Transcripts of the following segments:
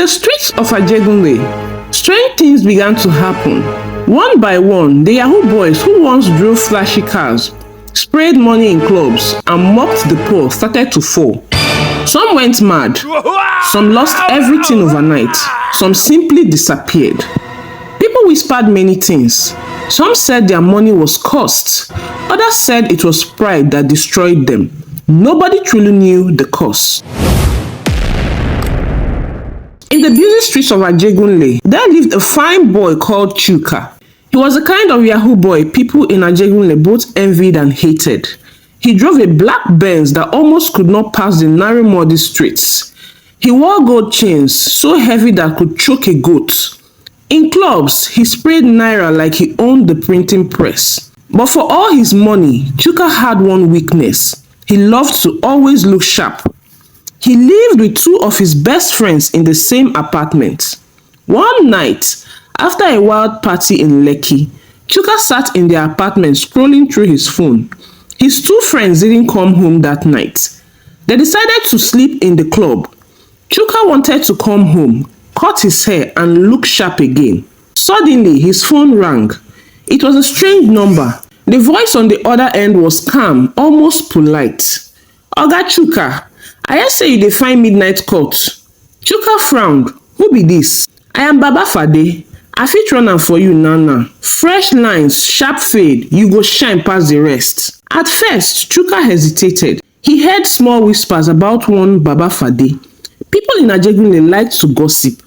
the streets of Ajegunle, strange things began to happen. One by one, the Yahoo boys who once drove flashy cars, sprayed money in clubs, and mocked the poor started to fall. Some went mad, some lost everything overnight, some simply disappeared. People whispered many things. Some said their money was cursed, others said it was pride that destroyed them. Nobody truly knew the cause. In the busy streets of Ajegunle, there lived a fine boy called Chuka. He was the kind of Yahoo boy people in Ajegunle both envied and hated. He drove a black Benz that almost could not pass the narrow muddy streets. He wore gold chains so heavy that could choke a goat. In clubs, he sprayed naira like he owned the printing press. But for all his money, Chuka had one weakness. He loved to always look sharp. He lived with two of his best friends in the same apartment. One night, after a wild party in Lekki, Chuka sat in their apartment scrolling through his phone. His two friends didn't come home that night. They decided to sleep in the club. Chuka wanted to come home, cut his hair, and look sharp again. Suddenly, his phone rang. It was a strange number. The voice on the other end was calm, almost polite. "Oga Chuka, I hear say you dey find midnight court." Chuka frowned. "Who be this?" "I am Baba Fadi. I fit run am for you now. Fresh lines, sharp fade, you go shine past the rest." At first, Chuka hesitated. He heard small whispers about one Baba Fadi. People in Ajegunle liked to gossip.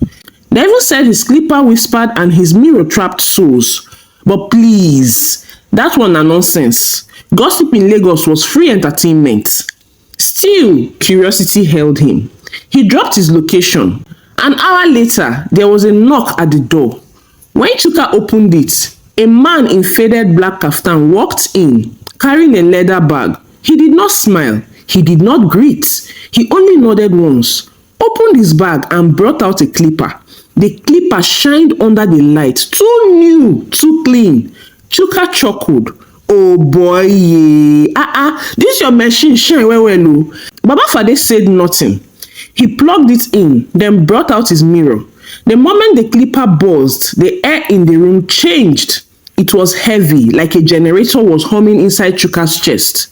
They even said his clipper whispered and his mirror trapped souls. But please, that one na nonsense. Gossip in Lagos was free entertainment. Still, curiosity held him. He dropped his location. An hour later, there was a knock at the door. When Chuka opened it, a man in faded black kaftan walked in, carrying a leather bag. He did not smile. He did not greet. He only nodded once, opened his bag and brought out a clipper. The clipper shined under the light. Too new, too clean. Chuka chuckled. "Oh boy, this your machine shine well. Baba Fadi said nothing. He plugged it in, then brought out his mirror. The moment the clipper buzzed, the air in the room changed. It was heavy, like a generator was humming inside Chuka's chest.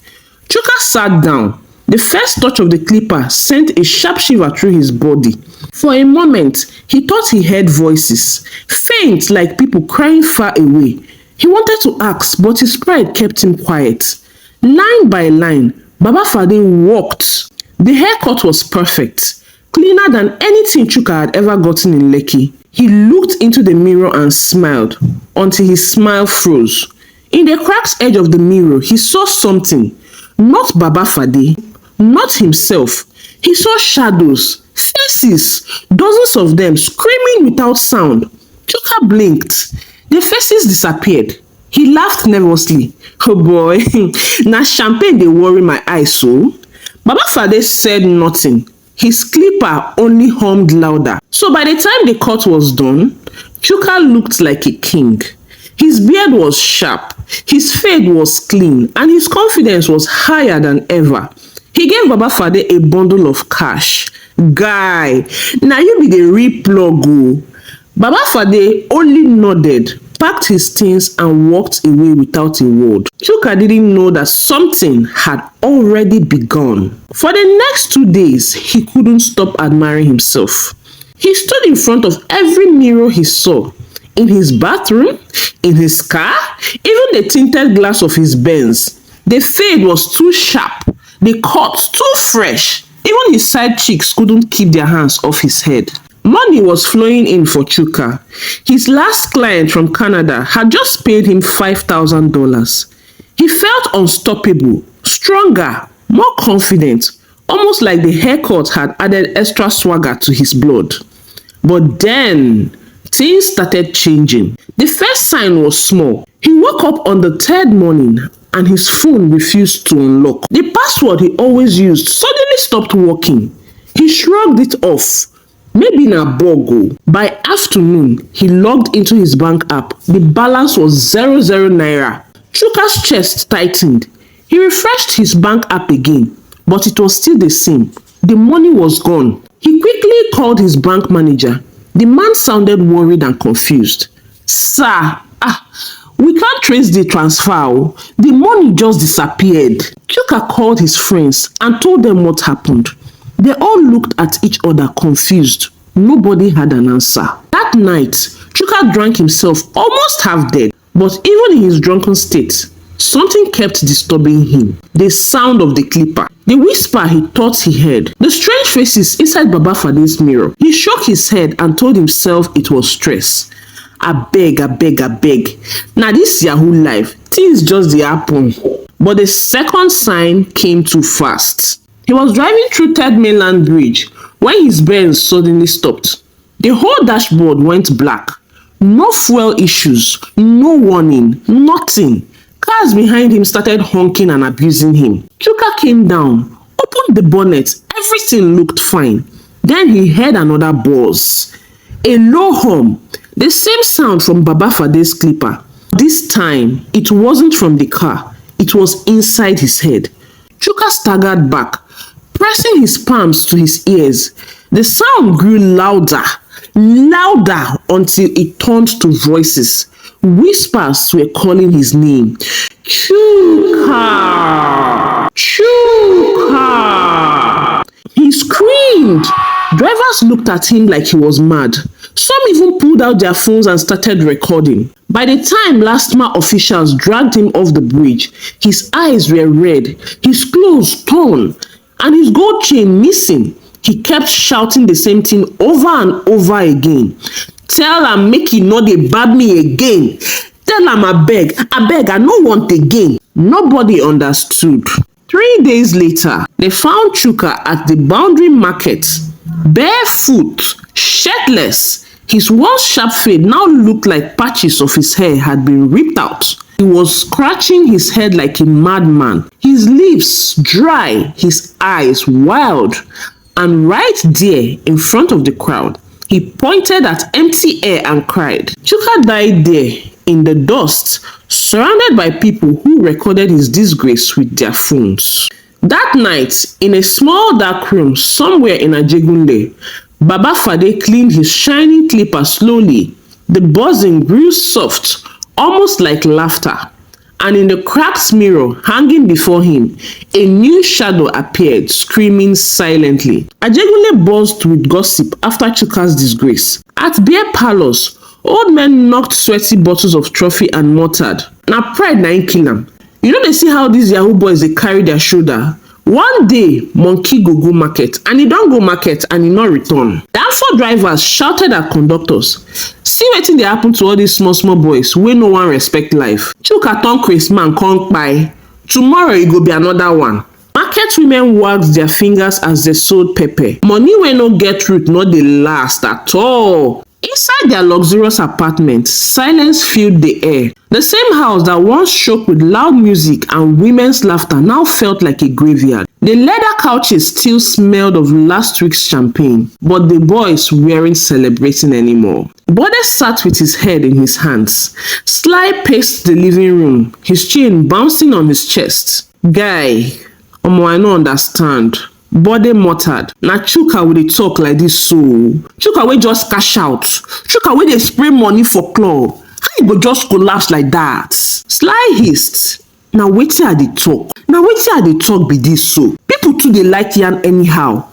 Chuka sat down. The first touch of the clipper sent a sharp shiver through his body. For a moment, he thought he heard voices, faint like people crying far away. He wanted to ask, but his pride kept him quiet. Line by line, Baba Fadi walked. The haircut was perfect, cleaner than anything Chuka had ever gotten in Lekki. He looked into the mirror and smiled, until his smile froze. In the cracked edge of the mirror, he saw something. Not Baba Fadi, not himself. He saw shadows, faces, dozens of them screaming without sound. Chuka blinked. The faces disappeared. He laughed nervously. "Oh boy, na champagne dey worry my eyes so." Baba Fadi said nothing. His clipper only hummed louder. So by the time the cut was done, Chuka looked like a king. His beard was sharp, his fade was clean, and his confidence was higher than ever. He gave Baba Fadi a bundle of cash. "Guy, now you be the real plug o." Baba Fadi only nodded, packed his things and walked away without a word. Chuka didn't know that something had already begun. For the next 2 days, he couldn't stop admiring himself. He stood in front of every mirror he saw, in his bathroom, in his car, even the tinted glass of his Benz. The fade was too sharp, the cut too fresh. Even his side chicks couldn't keep their hands off his head. Money was flowing in for Chuka. His last client from Canada had just paid him $5,000. He felt unstoppable, stronger, more confident, almost like the haircut had added extra swagger to his blood. But then, things started changing. The first sign was small. He woke up on the third morning and his phone refused to unlock. The password he always used suddenly stopped working. He shrugged it off. Maybe na bogo. By afternoon, he logged into his bank app. The balance was 00 naira. Chuka's chest tightened. He refreshed his bank app again, but it was still the same. The money was gone. He quickly quickly called his bank manager. The man sounded worried and confused. Sir, we can't trace the transfer. The money just disappeared. Chuka called his friends and told them what happened. They all looked at each other confused. Nobody had an answer. That night, Chuka drank himself almost half dead. But even in his drunken state, something kept disturbing him. The sound of the clipper. The whisper he thought he heard. The strange faces inside Baba Fadi's mirror. He shook his head and told himself it was stress. Abeg. Now this Yahoo life, things just dey happen. But the second sign came too fast. He was driving through Third Mainland Bridge when his Benz suddenly stopped. The whole dashboard went black. No fuel issues, no warning, nothing. Cars behind him started honking and abusing him. Chuka came down, opened the bonnet. Everything looked fine. Then he heard another buzz. A low hum. The same sound from Baba Fadi's clipper. This time, it wasn't from the car. It was inside his head. Chuka staggered back, pressing his palms to his ears. The sound grew louder until it turned to voices. Whispers were calling his name. Chuka! Chuka! He screamed. Drivers looked at him like he was mad. Some even pulled out their phones and started recording. By the time LASTMA officials dragged him off the bridge, his eyes were red, his clothes torn, and his gold chain missing. He kept shouting the same thing over and over again. Tell am make he no dey bab me again. Tell am abeg, I no want again. Nobody understood. 3 days later, they found Chuka at the boundary market, barefoot, shirtless. His once sharp fade now looked like patches of his hair had been ripped out. He was scratching his head like a madman, his lips dry, his eyes wild. And right there in front of the crowd, he pointed at empty air and cried. Chuka died there in the dust, surrounded by people who recorded his disgrace with their phones. That night, in a small dark room somewhere in Ajegunle, Baba Fadi cleaned his shiny clipper slowly. The buzzing grew soft, almost like laughter. And in the cracked mirror hanging before him, a new shadow appeared, screaming silently. Ajegunle buzzed with gossip after Chuka's disgrace. At beer parlors, old men knocked sweaty bottles of trophy and muttered. Na pride na im kill am. You know they see how these Yahoo boys they carry their shoulder. One day, monkey go market, and he don't go market and he not return. Danfo drivers shouted at conductors. See wetin dey happen to all these small boys wey no one respect life. Chuka turn crazy man come kpai. Tomorrow e go be another one. Market women wagged their fingers as they sold pepper. Money wey no get root no dey last at all. Inside their luxurious apartment, silence filled the air. The same house that once shook with loud music and women's laughter now felt like a graveyard. The leather couches still smelled of last week's champagne, but the boys weren't celebrating anymore. Bode sat with his head in his hands. Sly paced the living room, his chin bouncing on his chest. Guy, I no understand. Bode muttered. Na Chuka wey dey talk like this so. Chuka wey just cash out. Chuka wey dey spray money for club. How you go just collapse like that? Sly hissed. Na wetin I dey talk. Na wetin I dey talk be this so. People too dey like yarn anyhow.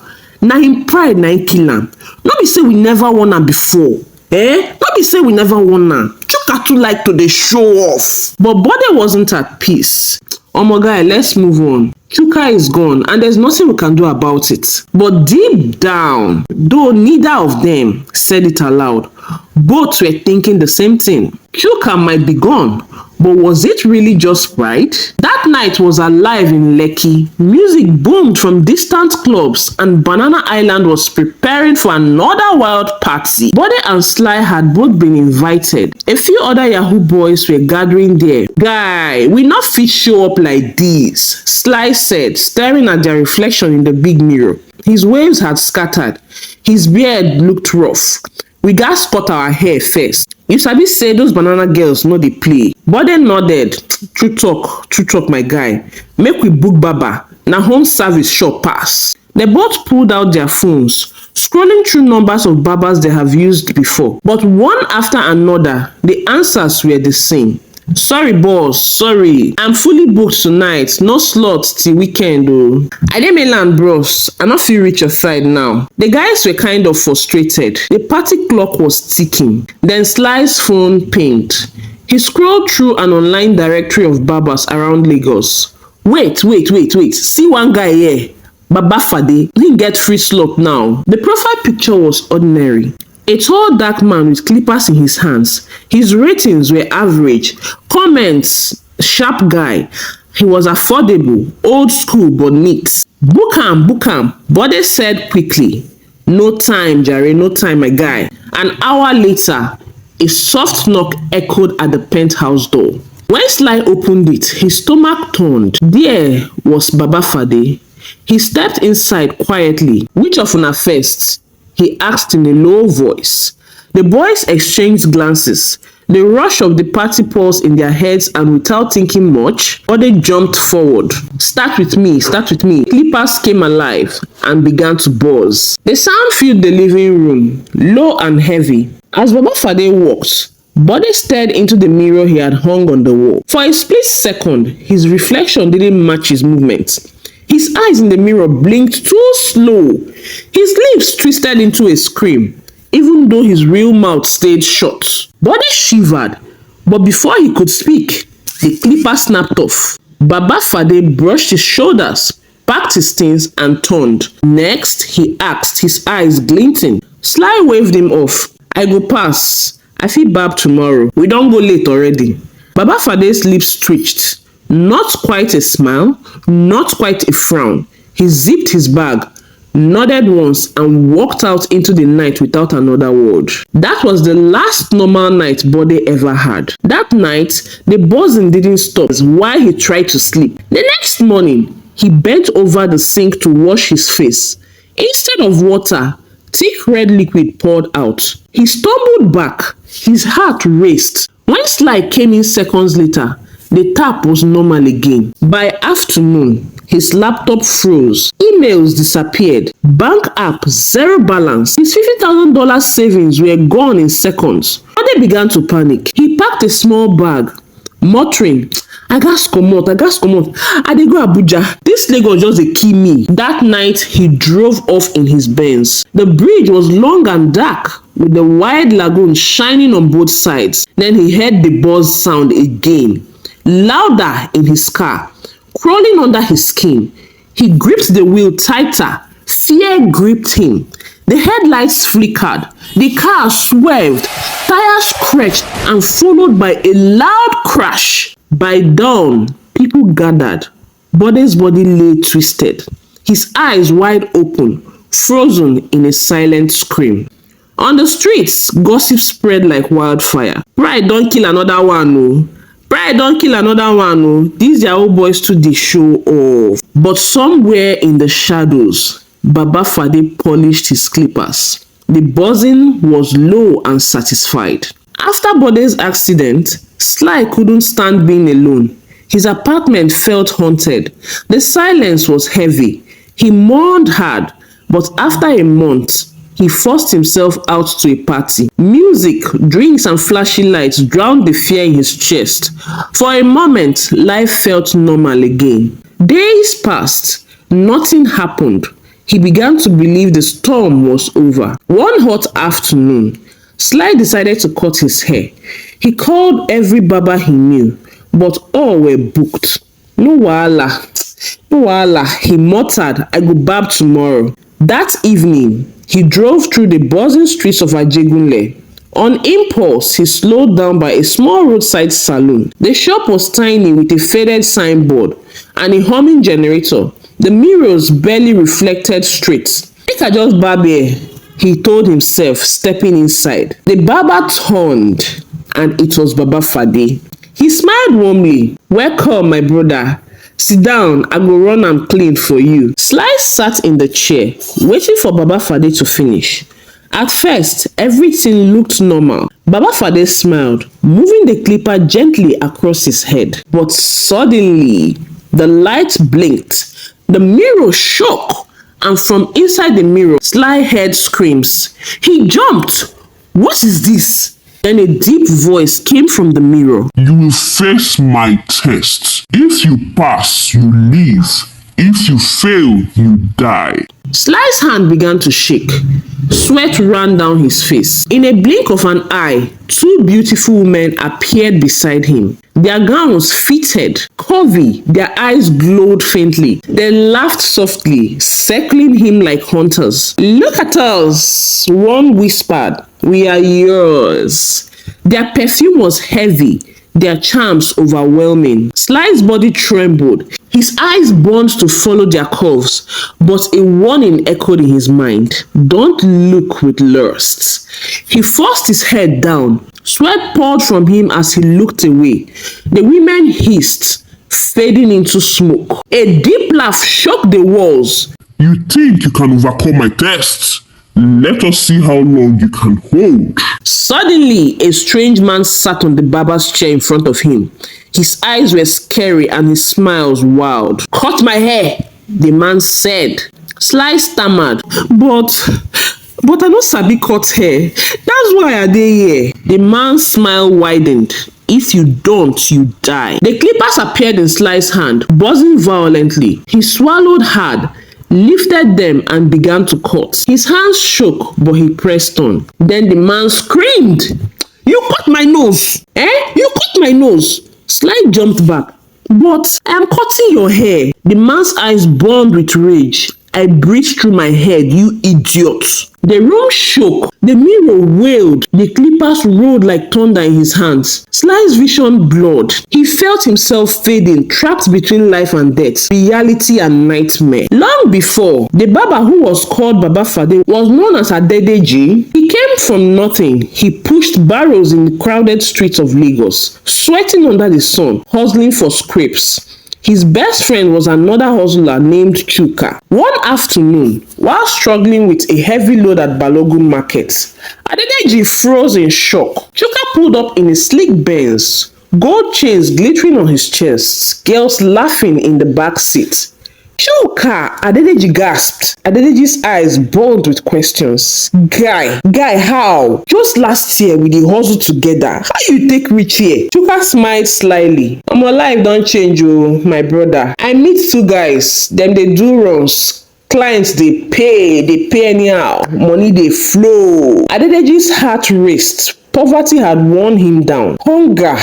Na him pride na him kill am. No be say we never won am before. No be say we never won am. Chuka too like to dey show off. But Bode wasn't at peace. Guy, let's move on. Chuka is gone and there's nothing we can do about it. But deep down, though neither of them said it aloud, both were thinking the same thing. Chuka might be gone, but was it really just pride? That night was alive in Lekki. Music boomed from distant clubs and Banana Island was preparing for another wild party. Bode and Sly had both been invited. A few other Yahoo boys were gathering there. Guy, we not fit show up like this, Sly said, staring at their reflection in the big mirror. His waves had scattered. His beard looked rough. We gats cut our hair first. You sabi say those banana girls no dey play. Bode nodded. True talk my guy. Make we book Baba. Na home service sure pass. They both pulled out their phones, scrolling through numbers of barbers they have used before. But one after another, the answers were the same. Sorry boss, sorry. I'm fully booked tonight. No slots till weekend oh. I dey mainland bros. I no fit reach your side now. The guys were kind of frustrated. The party clock was ticking. Then Sly's phone pinged. He scrolled through an online directory of barbers around Lagos. Wait. See one guy here. Baba Fadi. He get free slot now. The profile picture was ordinary. A tall dark man with clippers in his hands. His ratings were average. Comments, sharp guy. He was affordable, old school but neat. Book am. Bode said quickly. No time, Jerry, no time, my guy. An hour later, a soft knock echoed at the penthouse door. When Sly opened it, his stomach turned. There was Baba Fadi. He stepped inside quietly. Which of una first? He asked in a low voice. The boys exchanged glances. The rush of the party pulse in their heads, and without thinking much, Bode jumped forward. Start with me. Clippers came alive and began to buzz. The sound filled the living room, low and heavy. As Baba Fadi walked, Bode stared into the mirror he had hung on the wall. For a split second, his reflection didn't match his movements. His eyes in the mirror blinked too slow. His lips twisted into a scream, even though his real mouth stayed shut. Bode shivered, but before he could speak, the clipper snapped off. Baba Fadi brushed his shoulders, packed his things, and turned. Next, he asked, his eyes glinting. Sly waved him off. I go pass. I fit barb tomorrow. We don't go late already. Baba Fadi's lips twitched. Not quite a smile, not quite a frown. He zipped his bag, nodded once, and walked out into the night without another word. That was the last normal night Bode ever had. That night, the buzzing didn't stop while he tried to sleep. The next morning, he bent over the sink to wash his face. Instead of water, thick red liquid poured out. He stumbled back. His heart raced. When Sly came in seconds later, the tap was normal again. By afternoon, his laptop froze. Emails disappeared. Bank app zero balance. His $50,000 savings were gone in seconds. Bode began to panic. He packed a small bag, muttering, I gas comot. I dey go Abuja. This Lagos just dey kill me. That night, he drove off in his Benz. The bridge was long and dark, with the wide lagoon shining on both sides. Then he heard the buzz sound again, louder in his car, crawling under his skin. He gripped the wheel tighter. Fear gripped him. The headlights flickered. The car swerved. Tires scratched and followed by a loud crash. By dawn, people gathered. Bode's body lay twisted, his eyes wide open, frozen in a silent scream. On the streets, gossip spread like wildfire. Pride don't kill another one, oh. Pride don't kill another one, oh. These Yahoo boys too dey show off. But somewhere in the shadows, Baba Fadi polished his clippers. The buzzing was low and satisfied. After Bode's accident, Sly couldn't stand being alone. His apartment felt haunted. The silence was heavy. He mourned hard, but after a month, he forced himself out to a party. Music, drinks, and flashy lights drowned the fear in his chest. For a moment, life felt normal again. Days passed. Nothing happened. He began to believe the storm was over. One hot afternoon, Sly decided to cut his hair. He called every barber he knew, but all were booked. No wahala, he muttered, I go barb tomorrow. That evening, he drove through the buzzing streets of Ajegunle. On impulse, he slowed down by a small roadside saloon. The shop was tiny with a faded signboard and a humming generator. The mirrors barely reflected straight. Make I just barb here, he told himself, stepping inside. The barber turned, and it was Baba Fadi. He smiled warmly. Welcome, my brother. Sit down, I go run and clean for you. Sly sat in the chair, waiting for Baba Fadi to finish. At first, everything looked normal. Baba Fadi smiled, moving the clipper gently across his head. But suddenly, the light blinked. The mirror shook, and from inside the mirror, Sly heard screams. He jumped. What is this? Then a deep voice came from the mirror. You will face my test. If you pass, you live. If you fail, you die. Sly's hand began to shake. Sweat ran down his face. In a blink of an eye, two beautiful women appeared beside him. Their gowns fitted, curvy, their eyes glowed faintly. They laughed softly, circling him like hunters. Look at us, one whispered. We are yours. Their perfume was heavy, their charms overwhelming. Sly's body trembled. His eyes burned to follow their curves, but a warning echoed in his mind. Don't look with lust. He forced his head down. Sweat poured from him as he looked away. The women hissed, fading into smoke. A deep laugh shook the walls. You think you can overcome my tests? Let us see how long you can hold. Suddenly, a strange man sat on the barber's chair in front of him. His eyes were scary and his smiles wild. Cut my hair, the man said. Sly stammered, but I no sabi cut hair. That's why I dey here. The man's smile widened. If you don't, you die. The clippers appeared in Sly's hand, buzzing violently. He swallowed hard, lifted them and began to cut. His hands shook, but he pressed on. Then the man screamed, You cut my nose! You cut my nose! Sly jumped back. But I am cutting your hair. The man's eyes burned with rage. I breathed through my head, you idiot. The room shook. The mirror wailed. The clippers rolled like thunder in his hands. Sly's vision blurred. He felt himself fading, trapped between life and death, reality and nightmare. Long before, the Baba who was called Baba Fadi was known as Adedeji. He came from nothing. He pushed barrows in the crowded streets of Lagos, sweating under the sun, hustling for scrapes. His best friend was another hustler named Chuka. One afternoon, while struggling with a heavy load at Balogun Market, Adedeji froze in shock. Chuka pulled up in a sleek Benz, gold chains glittering on his chest, girls laughing in the back seat. Chuka! Adedeji gasped. Adedeji's eyes burned with questions. Guy, how? Just last year we dey hustle together. How you take reach here? Chuka smiled slyly. My life don change oh, my brother. I meet two guys. Dem dey do runs. Clients dey pay anyhow. Money dey flow. Adedeji's heart raced. Poverty had worn him down. Hunger,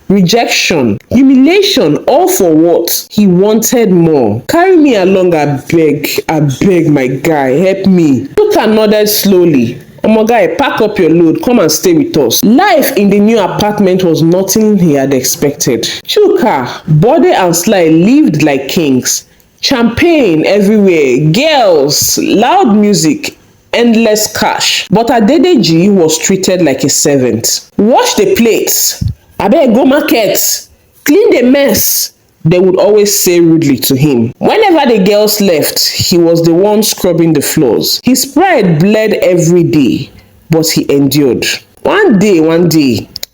rejection, humiliation, all for what? He wanted more. Carry me along, I beg, my guy, help me. Chuka nodded slowly. Omo guy, pack up your load, come and stay with us. Life in the new apartment was nothing he had expected. Chuka, Bode and Sly lived like kings. Champagne everywhere, girls, loud music, endless cash. But Adedeji was treated like a servant. Wash the plates. Abeg go market, clean the mess, they would always say rudely to him. Whenever the girls left, he was the one scrubbing the floors. His pride bled every day, but he endured. One day,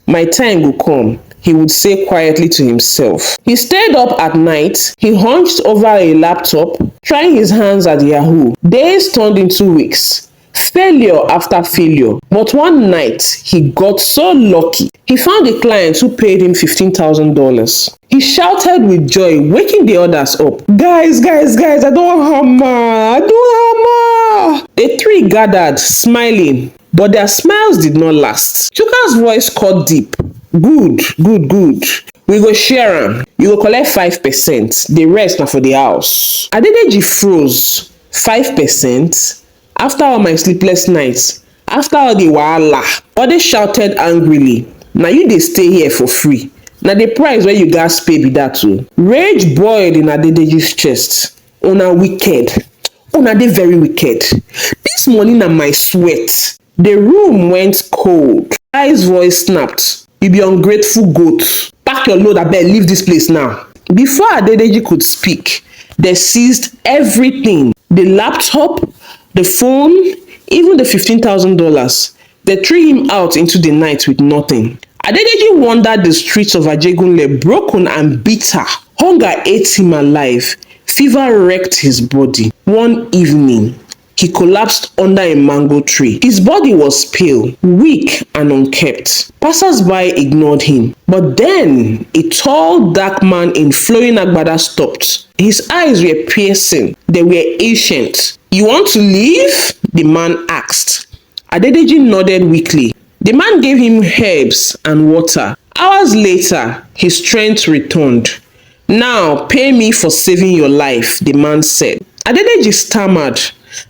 my time will come, he would say quietly to himself. He stayed up at night. He hunched over a laptop, trying his hands at Yahoo. Days turned into weeks. Failure after failure. But one night, he got so lucky. He found a client who paid him $15,000. He shouted with joy, waking the others up. Guys, I don't hammer. The three gathered, smiling, but their smiles did not last. Chuka's voice cut deep. Good. We go share am. You go collect 5%. The rest na for the house. Adedeji froze. 5%? After all my sleepless nights, after all the wahala, Bode shouted angrily, "Now you dey stay here for free. Now the price where you guys pay be that too." Rage boiled in Adedeji's chest. Una wicked. Una dey very wicked. This money na my sweat. The room went cold. Guy's voice snapped. You be ungrateful goat. Pack your load, abeg, leave this place now. Before Adedeji could speak, they seized everything. The laptop, the phone, even the $15,000. They threw him out into the night with nothing. Adedeji wandered the streets of Ajegunle broken and bitter. Hunger ate him alive. Fever wrecked his body. One evening, he collapsed under a mango tree. His body was pale, weak, and unkempt. Passers-by ignored him. But then, a tall, dark man in flowing agbada stopped. His eyes were piercing. They were ancient. "You want to leave?" the man asked. Adedeji nodded weakly. The man gave him herbs and water. Hours later, his strength returned. "Now, pay me for saving your life," the man said. Adedeji stammered.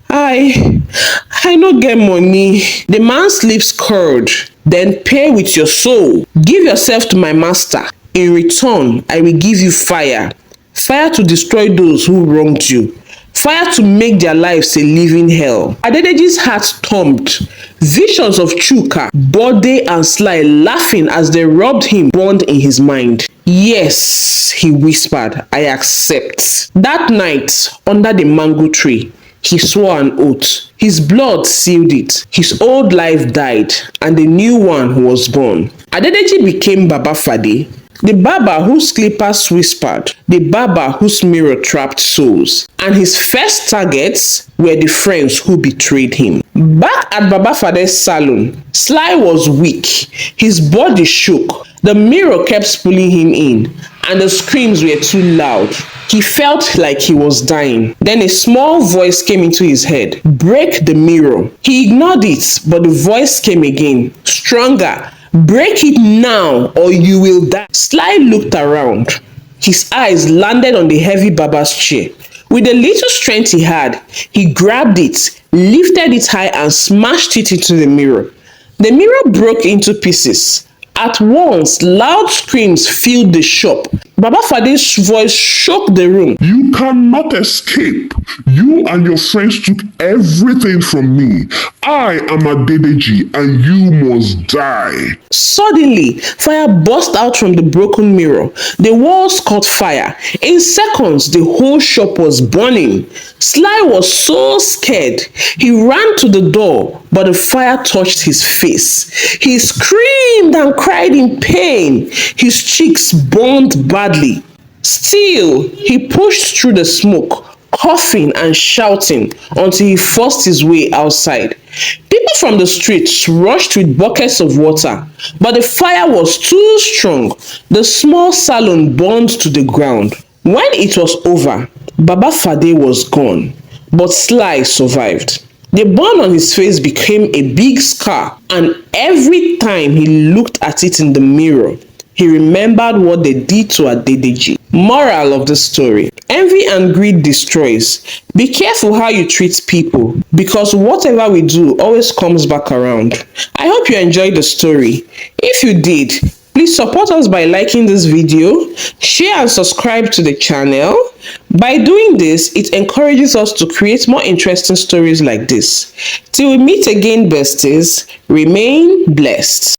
I no get money." The man's lips curled. "Then pay with your soul. Give yourself to my master. In return, I will give you fire. Fire to destroy those who wronged you. Fire to make their lives a living hell." Adedeji's heart thumped. Visions of Chuka, Bode, and Sly laughing as they robbed him burned in his mind. "Yes," he whispered, "I accept." That night, under the mango tree, he swore an oath. His blood sealed it. His old life died, and a new one was born. Adedeji became Baba Fadi, the Barber whose slippers whispered, the Barber whose mirror trapped souls. And his first targets were the friends who betrayed him. Back at Baba Fadi's salon, Sly was weak. His body shook. The mirror kept pulling him in, and the screams were too loud. He felt like he was dying. Then a small voice came into his head. "Break the mirror." He ignored it, but the voice came again, stronger. "Break it now, or you will die." Sly looked around. His eyes landed on the heavy Baba's chair. With the little strength he had, he grabbed it, lifted it high, and smashed it into the mirror. The mirror broke into pieces. At once, loud screams filled the shop. Baba Fadi's voice shook the room. "You cannot escape. You and your friends took everything from me. I am Adedeji, and you must die." Suddenly, fire burst out from the broken mirror. The walls caught fire. In seconds, the whole shop was burning. Sly was so scared. He ran to the door, but the fire touched his face. He screamed and cried in pain. His cheeks burned badly. Still, he pushed through the smoke, coughing and shouting until he forced his way outside. People from the streets rushed with buckets of water, but the fire was too strong. The small salon burned to the ground. When it was over, Baba Fadi was gone, but Sly survived. The burn on his face became a big scar, and every time he looked at it in the mirror, he remembered what they did to Adedeji. Moral of the story: envy and greed destroys. Be careful how you treat people, because whatever we do always comes back around. I hope you enjoyed the story. If you did, please support us by liking this video, share and subscribe to the channel. By doing this, it encourages us to create more interesting stories like this. Till we meet again, besties, remain blessed.